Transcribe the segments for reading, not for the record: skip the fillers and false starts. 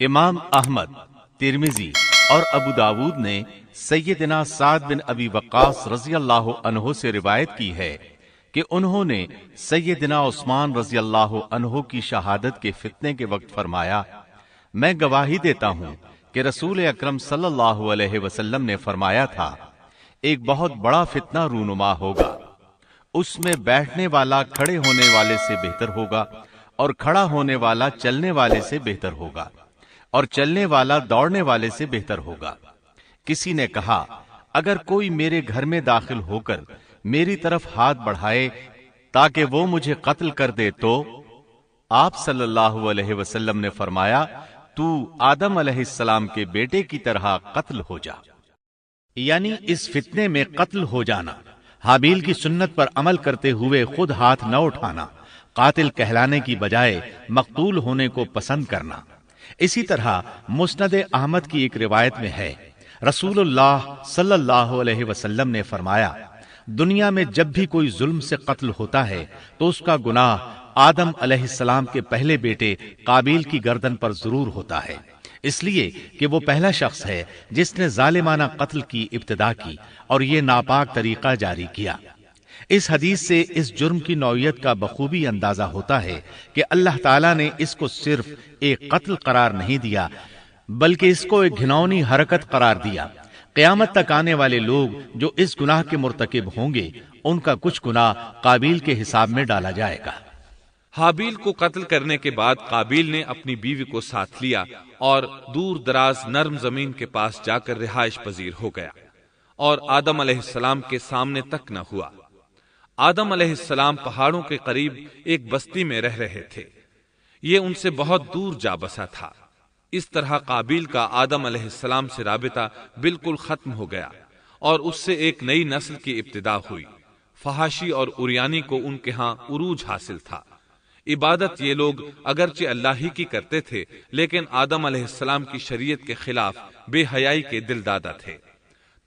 امام احمد، ترمذی اور ابو داود نے سیدنا سعد بن ابی وقاص رضی اللہ عنہ سے روایت کی ہے کہ انہوں نے سیدنا عثمان رضی اللہ عنہ کی شہادت کے فتنے کے وقت فرمایا، میں گواہی دیتا ہوں کہ رسول اکرم صلی اللہ علیہ وسلم نے فرمایا تھا، ایک بہت بڑا فتنہ رونما ہوگا، اس میں بیٹھنے والا کھڑے ہونے والے سے بہتر ہوگا اور کھڑا ہونے والا چلنے والے سے بہتر ہوگا اور چلنے والا دوڑنے والے سے بہتر ہوگا۔ کسی نے کہا، اگر کوئی میرے گھر میں داخل ہو کر میری طرف ہاتھ بڑھائے تاکہ وہ مجھے قتل کر دے تو آپ صلی اللہ علیہ وسلم نے فرمایا، تو آدم علیہ السلام کے بیٹے کی طرح قتل ہو جا، یعنی اس فتنے میں قتل ہو جانا، حابیل کی سنت پر عمل کرتے ہوئے خود ہاتھ نہ اٹھانا، قاتل کہلانے کی بجائے مقتول ہونے کو پسند کرنا۔ اسی طرح مسند احمد کی ایک روایت میں ہے، رسول اللہ صلی اللہ علیہ وسلم نے فرمایا، دنیا میں جب بھی کوئی ظلم سے قتل ہوتا ہے تو اس کا گناہ آدم علیہ السلام کے پہلے بیٹے قابیل کی گردن پر ضرور ہوتا ہے، اس لیے کہ وہ پہلا شخص ہے جس نے ظالمانہ قتل کی ابتدا کی اور یہ ناپاک طریقہ جاری کیا۔ اس حدیث سے اس جرم کی نوعیت کا بخوبی اندازہ ہوتا ہے کہ اللہ تعالیٰ نے اس کو صرف ایک قتل قرار نہیں دیا بلکہ اس کو ایک گھناؤنی حرکت قرار دیا۔ قیامت تک آنے والے لوگ جو اس گناہ کے مرتکب ہوں گے، ان کا کچھ گناہ قابیل کے حساب میں ڈالا جائے گا۔ حابیل کو قتل کرنے کے بعد قابیل نے اپنی بیوی کو ساتھ لیا اور دور دراز نرم زمین کے پاس جا کر رہائش پذیر ہو گیا اور آدم علیہ السلام کے سامنے تک نہ ہوا۔ آدم علیہ السلام پہاڑوں کے قریب ایک بستی میں رہ رہے تھے، یہ ان سے بہت دور جا بسا تھا۔ اس طرح قابیل کا آدم علیہ السلام سے رابطہ بالکل ختم ہو گیا اور اس سے ایک نئی نسل کی ابتدا ہوئی۔ فحاشی اور اریانی کو ان کے ہاں عروج حاصل تھا۔ عبادت یہ لوگ اگرچہ اللہ ہی کی کرتے تھے، لیکن آدم علیہ السلام کی شریعت کے خلاف بے حیائی کے دل دادا تھے۔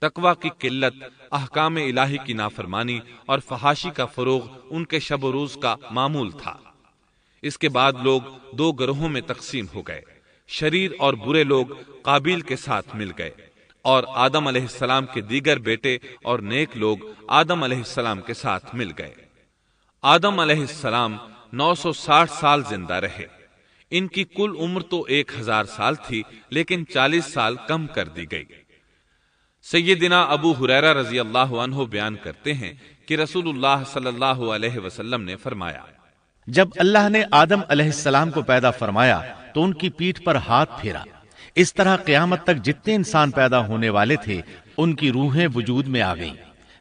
تقوی کی قلت، احکام الہی کی نافرمانی اور فحاشی کا فروغ ان کے شب و روز کا معمول تھا۔ اس کے بعد لوگ دو گروہوں میں تقسیم ہو گئے، شریر اور برے لوگ قابیل کے ساتھ مل گئے اور آدم علیہ السلام کے دیگر بیٹے اور نیک لوگ آدم علیہ السلام کے ساتھ مل گئے۔ آدم علیہ السلام 960 سال زندہ رہے۔ ان کی کل عمر تو 1000 سال تھی، لیکن 40 سال کم کر دی گئی۔ سیدنا ابو ہریرہ رضی اللہ عنہ بیان کرتے ہیں کہ رسول اللہ صلی اللہ علیہ وسلم نے فرمایا، جب اللہ نے آدم علیہ السلام کو پیدا فرمایا تو ان کی پیٹھ پر ہاتھ پھیرا، اس طرح قیامت تک جتنے انسان پیدا ہونے والے تھے ان کی روحیں وجود میں آ گئیں۔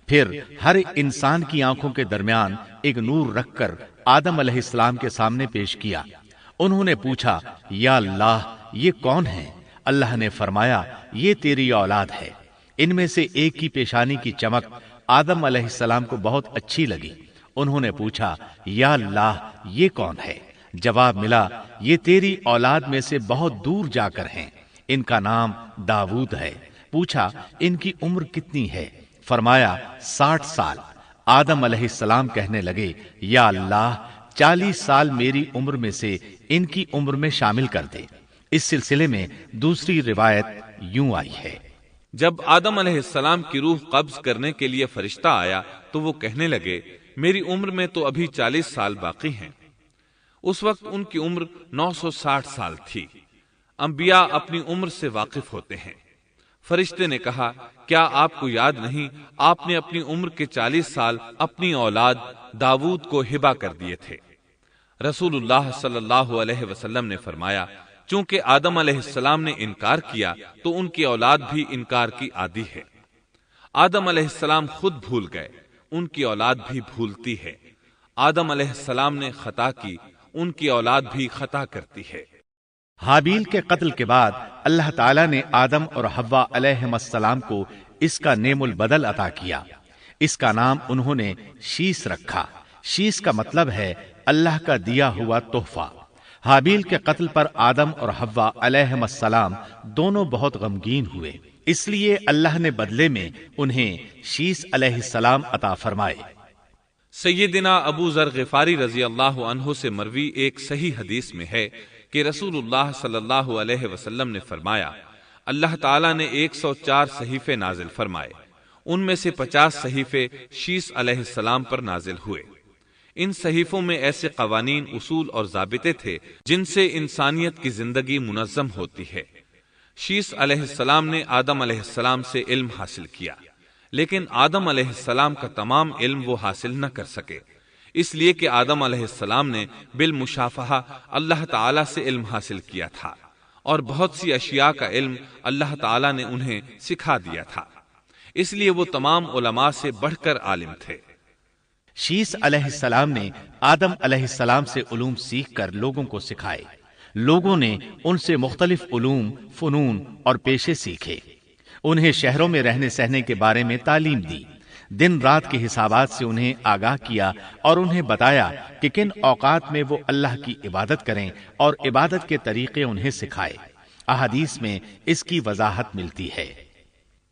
پھر ہر انسان کی آنکھوں کے درمیان ایک نور رکھ کر آدم علیہ السلام کے سامنے پیش کیا۔ انہوں نے پوچھا، یا اللہ، یہ کون ہے؟ اللہ نے فرمایا، یہ تیری اولاد ہے۔ ان میں سے ایک کی پیشانی کی چمک آدم علیہ السلام کو بہت اچھی لگی۔ انہوں نے پوچھا، یا اللہ، یہ کون ہے؟ جواب ملا، یہ تیری اولاد میں سے بہت دور جا کر ہیں، ان کا نام داؤد ہے۔ پوچھا، ان کی عمر کتنی ہے؟ فرمایا، 60 سال۔ آدم علیہ السلام کہنے لگے، یا اللہ، 40 سال میری عمر میں سے ان کی عمر میں شامل کر دے۔ اس سلسلے میں دوسری روایت یوں آئی ہے، جب آدم علیہ السلام کی روح قبض کرنے کے لیے فرشتہ آیا تو وہ کہنے لگے، میری عمر میں تو ابھی 40 سال باقی ہیں۔ اس وقت ان کی عمر 960 سال تھی۔ انبیاء اپنی عمر سے واقف ہوتے ہیں۔ فرشتے نے کہا، کیا آپ کو یاد نہیں آپ نے اپنی عمر کے 40 سال اپنی اولاد داؤد کو ہبہ کر دیے تھے؟ رسول اللہ صلی اللہ علیہ وسلم نے فرمایا، چونکہ آدم علیہ السلام نے انکار کیا تو ان کی اولاد بھی انکار کی عادی ہے۔ آدم علیہ السلام خود بھول گئے، ان کی اولاد بھی بھولتی ہے۔ آدم علیہ السلام نے خطا کی، ان کی اولاد بھی خطا کرتی ہے۔ حابیل کے قتل کے بعد اللہ تعالیٰ نے آدم اور حوا علیہ السلام کو اس کا نعم البدل عطا کیا۔ اس کا نام انہوں نے شیس رکھا۔ شیس کا مطلب ہے اللہ کا دیا ہوا تحفہ۔ حابیل کے قتل پر آدم اور حوا علیہ السلام دونوں بہت غمگین ہوئے، اس لیے اللہ نے بدلے میں انہیں شیس علیہ السلام عطا فرمائے۔ سیدنا ابو ذر غفاری رضی اللہ عنہ سے مروی ایک صحیح حدیث میں ہے کہ رسول اللہ صلی اللہ علیہ وسلم نے فرمایا، اللہ تعالیٰ نے 104 صحیفے نازل فرمائے، ان میں سے 50 صحیفے شیس علیہ السلام پر نازل ہوئے۔ ان صحیفوں میں ایسے قوانین، اصول اور ضابطے تھے جن سے انسانیت کی زندگی منظم ہوتی ہے۔ شیس علیہ السلام نے آدم علیہ السلام سے علم حاصل کیا، لیکن آدم علیہ السلام کا تمام علم وہ حاصل نہ کر سکے، اس لیے کہ آدم علیہ السلام نے بالمشافہہ اللہ تعالی سے علم حاصل کیا تھا، اور بہت سی اشیاء کا علم اللہ تعالی نے انہیں سکھا دیا تھا، اس لیے وہ تمام علماء سے بڑھ کر عالم تھے۔ شیس علیہ السلام نے آدم علیہ السلام سے علوم سیکھ کر لوگوں کو سکھائے۔ لوگوں نے ان سے مختلف علوم، فنون اور پیشے سیکھے۔ انہیں شہروں میں رہنے سہنے کے بارے میں تعلیم دی، دن رات کے حسابات سے انہیں آگاہ کیا اور انہیں بتایا کہ کن اوقات میں وہ اللہ کی عبادت کریں اور عبادت کے طریقے انہیں سکھائے۔ احادیث میں اس کی وضاحت ملتی ہے۔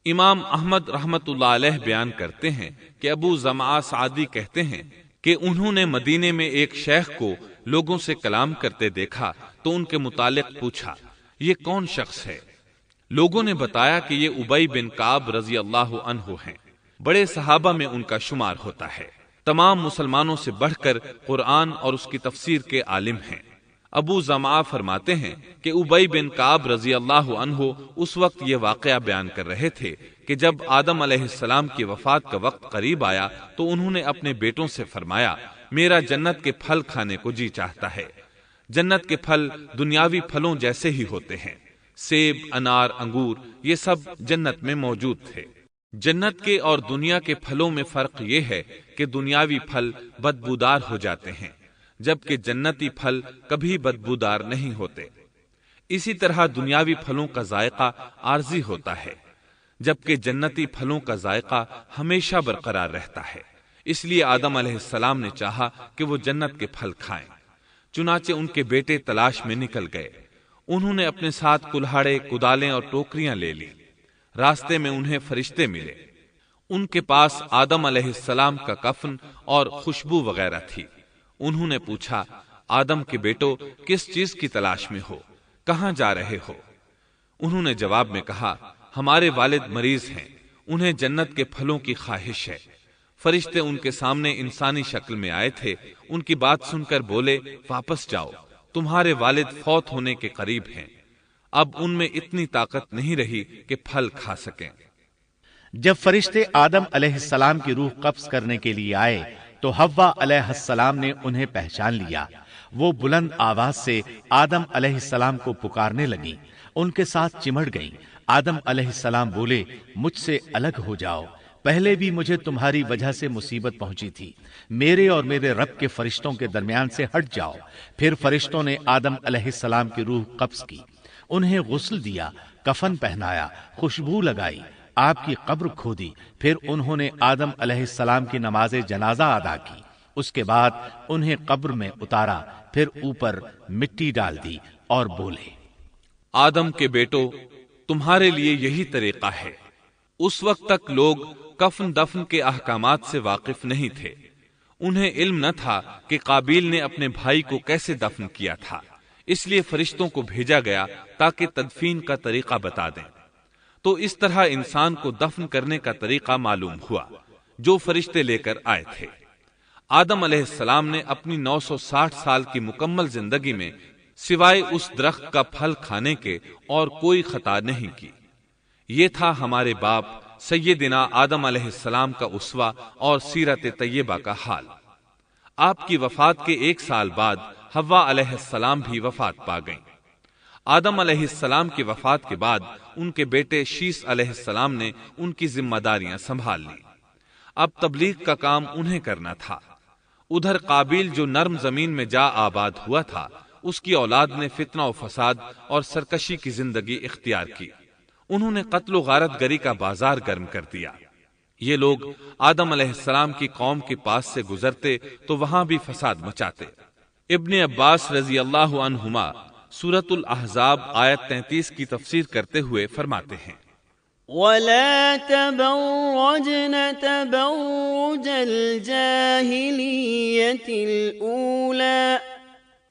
امام احمد رحمت اللہ علیہ بیان کرتے ہیں کہ ابو زمعہ سعدی کہتے ہیں کہ انہوں نے مدینے میں ایک شیخ کو لوگوں سے کلام کرتے دیکھا تو ان کے متعلق پوچھا، یہ کون شخص ہے؟ لوگوں نے بتایا کہ یہ ابی بن کعب رضی اللہ عنہ ہیں، بڑے صحابہ میں ان کا شمار ہوتا ہے، تمام مسلمانوں سے بڑھ کر قرآن اور اس کی تفسیر کے عالم ہیں۔ ابو زمعہ فرماتے ہیں کہ ابی بن کعب رضی اللہ عنہ اس وقت یہ واقعہ بیان کر رہے تھے کہ جب آدم علیہ السلام کی وفات کا وقت قریب آیا تو انہوں نے اپنے بیٹوں سے فرمایا، میرا جنت کے پھل کھانے کو جی چاہتا ہے۔ جنت کے پھل دنیاوی پھلوں جیسے ہی ہوتے ہیں، سیب، انار، انگور، یہ سب جنت میں موجود تھے۔ جنت کے اور دنیا کے پھلوں میں فرق یہ ہے کہ دنیاوی پھل بدبودار ہو جاتے ہیں، جبکہ جنتی پھل کبھی بدبودار نہیں ہوتے۔ اسی طرح دنیاوی پھلوں کا ذائقہ عارضی ہوتا ہے، جبکہ جنتی پھلوں کا ذائقہ ہمیشہ برقرار رہتا ہے۔ اس لیے آدم علیہ السلام نے چاہا کہ وہ جنت کے پھل کھائیں، چنانچہ ان کے بیٹے تلاش میں نکل گئے۔ انہوں نے اپنے ساتھ کلہاڑے، کدالیں اور ٹوکریاں لے لی۔ راستے میں انہیں فرشتے ملے، ان کے پاس آدم علیہ السلام کا کفن اور خوشبو وغیرہ تھی۔ انہوں نے پوچھا، آدم کے بیٹو، کس چیز کی تلاش میں ہو؟ کہاں جا رہے ہو؟ انہوں نے جواب میں کہا، ہمارے والد مریض ہیں، انہیں جنت کے پھلوں کی خواہش ہے۔ فرشتے ان کے سامنے انسانی شکل میں آئے تھے، ان کی بات سن کر بولے، واپس جاؤ، تمہارے والد فوت ہونے کے قریب ہیں۔ اب ان میں اتنی طاقت نہیں رہی کہ پھل کھا سکیں۔ جب فرشتے آدم علیہ السلام کی روح قبض کرنے کے لیے آئے تو حوا علیہ السلام نے انہیں پہچان لیا۔ وہ بلند آواز سے آدم علیہ السلام کو پکارنے لگی، ان کے ساتھ چمٹ گئیں۔ آدم علیہ السلام بولے، مجھ سے الگ ہو جاؤ، پہلے بھی مجھے تمہاری وجہ سے مصیبت پہنچی تھی، میرے اور میرے رب کے فرشتوں کے درمیان سے ہٹ جاؤ۔ پھر فرشتوں نے آدم علیہ السلام کی روح قبض کی، انہیں غسل دیا، کفن پہنایا، خوشبو لگائی، آپ کی قبر کھودی، پھر انہوں نے آدم علیہ السلام کی نماز جنازہ ادا کی۔ اس کے بعد انہیں قبر میں اتارا، پھر اوپر مٹی ڈال دی اور بولے، آدم کے بیٹو، تمہارے لیے یہی طریقہ ہے۔ اس وقت تک لوگ کفن دفن کے احکامات سے واقف نہیں تھے، انہیں علم نہ تھا کہ قابیل نے اپنے بھائی کو کیسے دفن کیا تھا، اس لیے فرشتوں کو بھیجا گیا تاکہ تدفین کا طریقہ بتا دیں۔ تو اس طرح انسان کو دفن کرنے کا طریقہ معلوم ہوا جو فرشتے لے کر آئے تھے۔ آدم علیہ السلام نے اپنی 960 سال کی مکمل زندگی میں سوائے اس درخت کا پھل کھانے کے اور کوئی خطا نہیں کی۔ یہ تھا ہمارے باپ سیدنا آدم علیہ السلام کا اسوہ اور سیرت طیبہ کا حال۔ آپ کی وفات کے 1 سال بعد حوا علیہ السلام بھی وفات پا گئیں۔ آدم علیہ السلام کی وفات کے بعد ان کے بیٹے شیس علیہ السلام نے ان کی ذمہ داریاں سنبھال لی۔ اب تبلیغ کا کام انہیں کرنا تھا۔ ادھر قابیل جو نرم زمین میں جا آباد ہوا تھا، اس کی اولاد نے فتنہ و فساد اور سرکشی کی زندگی اختیار کی۔ انہوں نے قتل و غارت گری کا بازار گرم کر دیا۔ یہ لوگ آدم علیہ السلام کی قوم کے پاس سے گزرتے تو وہاں بھی فساد مچاتے۔ ابن عباس رضی اللہ عنہما سورۃ الاحزاب آیت 33 کی تفسیر کرتے ہوئے فرماتے ہیں، وَلَا تَبَرَّجْنَ تَبَرُّجَ الْجَاهِلِيَّةِ الْأُولَى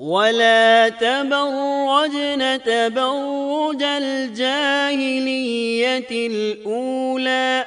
ولا تبرجن تبرج الجاهلية الأولى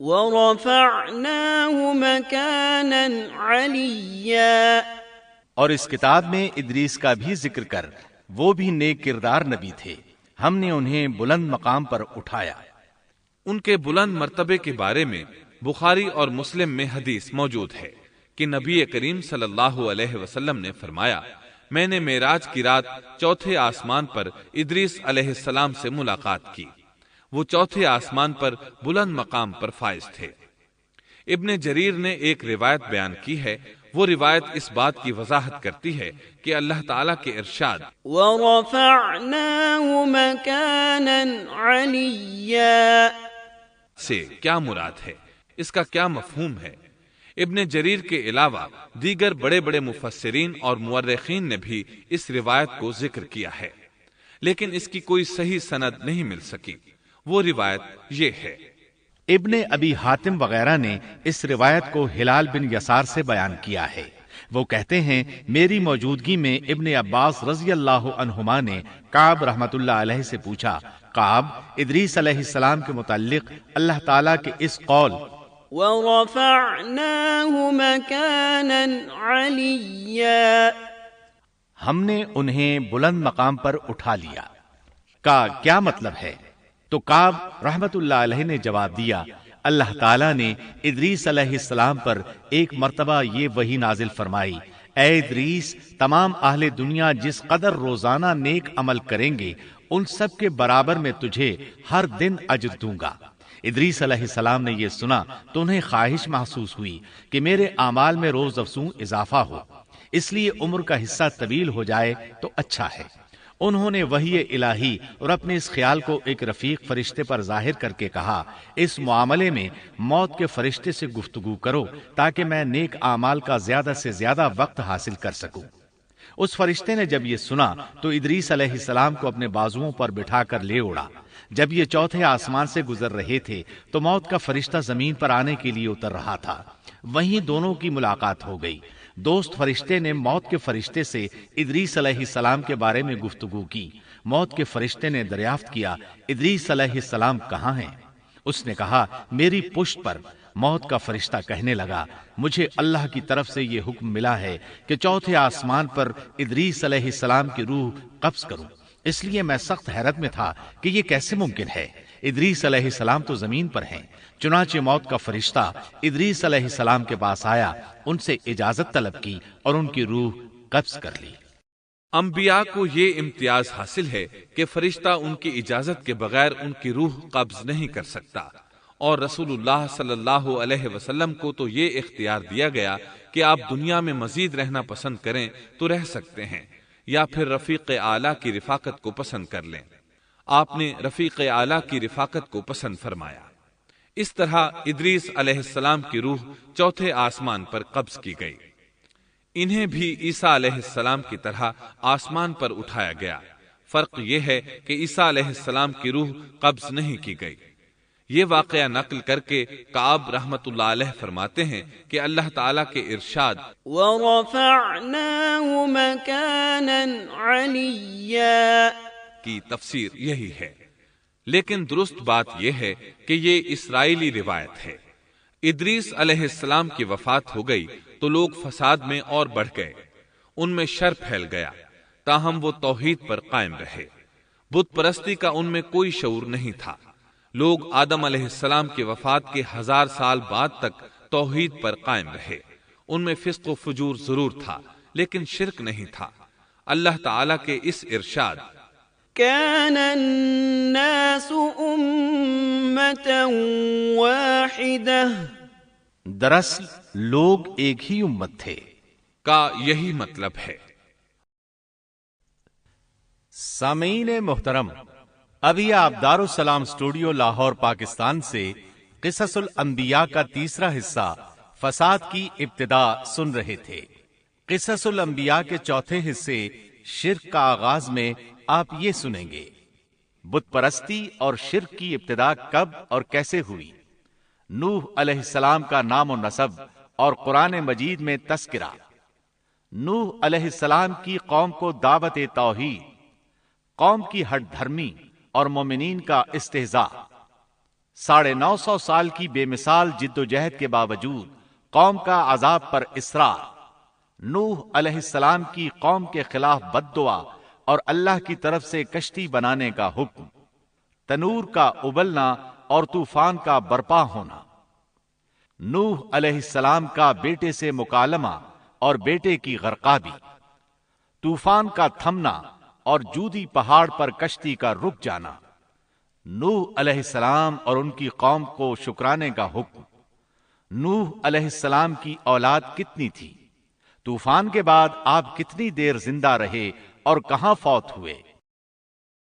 ورفعناه مكانا عليا۔ اور اس کتاب میں ادریس کا بھی ذکر کر، وہ بھی نیک کردار نبی تھے، ہم نے انہیں بلند مقام پر اٹھایا۔ ان کے بلند مرتبے کے بارے میں بخاری اور مسلم میں حدیث موجود ہے کہ نبی کریم صلی اللہ علیہ وسلم نے فرمایا، میں نے معراج کی رات چوتھے آسمان پر ادریس علیہ السلام سے ملاقات کی، وہ چوتھے آسمان پر بلند مقام پر فائز تھے۔ ابن جریر نے ایک روایت بیان کی ہے، وہ روایت اس بات کی وضاحت کرتی ہے کہ اللہ تعالیٰ کے ارشاد وَرَفَعْنَاهُ مَكَانًا عَلِيًّا سے کیا مراد ہے، اس کا کیا مفہوم ہے؟ ابن جریر کے علاوہ دیگر بڑے بڑے مفسرین اور مورخین نے بھی اس روایت کو ذکر کیا ہے، لیکن اس کی کوئی صحیح سند نہیں مل سکی۔ وہ روایت یہ ہے۔ ابن ابی حاتم وغیرہ نے اس روایت کو ہلال بن یسار سے بیان کیا ہے، وہ کہتے ہیں میری موجودگی میں ابن عباس رضی اللہ عنہما نے کعب رحمت اللہ علیہ سے پوچھا، کعب، ادریس علیہ السلام کے متعلق اللہ تعالیٰ کے اس قول وَرَفَعْنَاهُ مَكَانًا عَلِيًّا ہم نے انہیں بلند مقام پر اٹھا لیا کا کیا مطلب ہے؟ تو کعب رحمت اللہ علیہ نے جواب دیا، اللہ تعالیٰ نے ادریس علیہ السلام پر ایک مرتبہ یہ وحی نازل فرمائی، اے ادریس، تمام اہل دنیا جس قدر روزانہ نیک عمل کریں گے ان سب کے برابر میں تجھے ہر دن اجر دوں گا۔ ادریس علیہ السلام نے یہ سنا تو انہیں خواہش محسوس ہوئی کہ میرے اعمال میں روز افزوں اضافہ ہو، اس لیے عمر کا حصہ طویل ہو جائے تو اچھا ہے۔ انہوں نے وحی الہی اور اپنے اس خیال کو ایک رفیق فرشتے پر ظاہر کر کے کہا، اس معاملے میں موت کے فرشتے سے گفتگو کرو تاکہ میں نیک اعمال کا زیادہ سے زیادہ وقت حاصل کر سکوں۔ اس فرشتے نے جب یہ سنا تو ادریس علیہ السلام کو اپنے بازوؤں پر بٹھا کر لے اڑا۔ جب یہ چوتھے آسمان سے گزر رہے تھے تو موت کا فرشتہ زمین پر آنے کے لیے اتر رہا تھا، وہیں دونوں کی ملاقات ہو گئی۔ دوست فرشتے نے موت کے فرشتے سے ادریس علیہ السلام کے بارے میں گفتگو کی۔ موت کے فرشتے نے دریافت کیا، ادریس علیہ السلام کہاں ہیں؟ اس نے کہا، میری پشت پر۔ موت کا فرشتہ کہنے لگا، مجھے اللہ کی طرف سے یہ حکم ملا ہے کہ چوتھے آسمان پر ادریس علیہ السلام کی روح قبض کروں، اس لیے میں سخت حیرت میں تھا کہ یہ کیسے ممکن ہے، ادریس علیہ السلام تو زمین پر ہیں۔ چنانچہ موت کا فرشتہ ادریس علیہ السلام کے پاس آیا، ان سے اجازت طلب کی اور ان کی روح قبض کر لی۔ انبیاء کو یہ امتیاز حاصل ہے کہ فرشتہ ان کی اجازت کے بغیر ان کی روح قبض نہیں کر سکتا، اور رسول اللہ صلی اللہ علیہ وسلم کو تو یہ اختیار دیا گیا کہ آپ دنیا میں مزید رہنا پسند کریں تو رہ سکتے ہیں، یا پھر رفیق اعلیٰ کی رفاقت کو پسند کر لیں۔ آپ نے رفیق اعلیٰ کی رفاقت کو پسند فرمایا۔ اس طرح ادریس علیہ السلام کی روح چوتھے آسمان پر قبض کی گئی۔ انہیں بھی عیسیٰ علیہ السلام کی طرح آسمان پر اٹھایا گیا۔ فرق یہ ہے کہ عیسیٰ علیہ السلام کی روح قبض نہیں کی گئی۔ یہ واقعہ نقل کر کے کعب رحمت اللہ علیہ فرماتے ہیں کہ اللہ تعالیٰ کے ارشاد وَرَفَعْنَاهُ مَكَانًا عَلِيًّا کی تفسیر یہی ہے، لیکن درست بات یہ ہے کہ یہ اسرائیلی روایت ہے۔ ادریس علیہ السلام کی وفات ہو گئی تو لوگ فساد میں اور بڑھ گئے، ان میں شر پھیل گیا، تاہم وہ توحید پر قائم رہے۔ بت پرستی کا ان میں کوئی شعور نہیں تھا۔ لوگ آدم علیہ السلام کی وفات کے 1000 سال بعد تک توحید پر قائم رہے۔ ان میں فسق و فجور ضرور تھا لیکن شرک نہیں تھا۔ اللہ تعالیٰ کے اس ارشاد كان الناس أمة واحدة دراصل لوگ ایک ہی امت تھے کا یہی مطلب ہے۔ سامعین محترم، ابھی آپ دارالسلام اسٹوڈیو لاہور پاکستان سے قصص الانبیاء کا تیسرا حصہ فساد کی ابتدا سن رہے تھے۔ قصص الانبیاء کے چوتھے حصے شرک کا آغاز میں آپ یہ سنیں گے، بت پرستی اور شرک کی ابتدا کب اور کیسے ہوئی، نوح علیہ السلام کا نام و نسب اور قرآن مجید میں تذکرہ، نوح علیہ السلام کی قوم کو دعوت توحید، قوم کی ہٹ دھرمی اور مومنین کا استہزاء، 950 سال کی بے مثال جد و جہد کے باوجود قوم کا عذاب پر اصرار، نوح علیہ السلام کی قوم کے خلاف بد دعا اور اللہ کی طرف سے کشتی بنانے کا حکم، تنور کا ابلنا اور طوفان کا برپا ہونا، نوح علیہ السلام کا بیٹے سے مکالمہ اور بیٹے کی غرقابی، طوفان کا تھمنا اور جودی پہاڑ پر کشتی کا رک جانا، نوح علیہ السلام اور ان کی قوم کو شکرانے کا حکم، نوح علیہ السلام کی اولاد کتنی تھی، طوفان کے بعد آپ کتنی دیر زندہ رہے اور کہاں فوت ہوئے،